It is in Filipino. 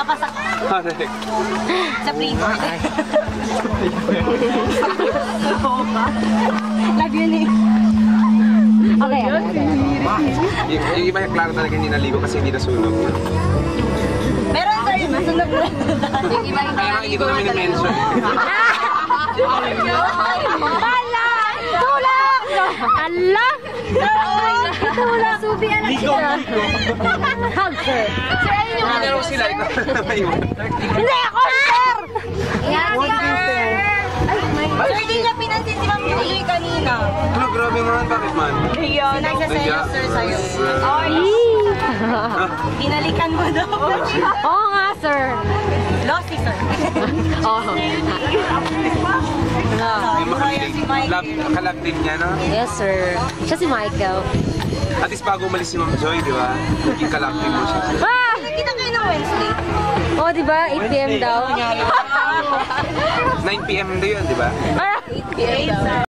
Papasak. Sa playboard. Love you, Nick. Okay. Yung iba yung klaro talaga hindi naligo kasi hindi nasunog. Meron sir, masunog na. Yung iba yung kaya hindi ko namin i-mention. Hala! Tulak! Hala! Tulak! Subi anak siya. Hug, sir. Sir, ayun yung Ano sila? Ikaw na naman yun. Hindi ako, sir! Yan, sir! Sir, di niya pinansin si Ma'am Joy kanina. Ano, grabe naman. Bakit man? Ayun, nagsaselos sir sa'yo. Ay! Binalikan mo daw. Oo nga, sir. Lossy, sir. Oo. Yung makalilig. Kalab din niya, no? Yes, sir. Siya si Michael. At least bago umalis si Ma'am Joy, di ba? Naging kalab din mo siya. Ah! Nakita kayo ng Wednesday. Oo, diba? 8 p.m. daw. 9 p.m. daw yun, di ba? 8 p.m. daw.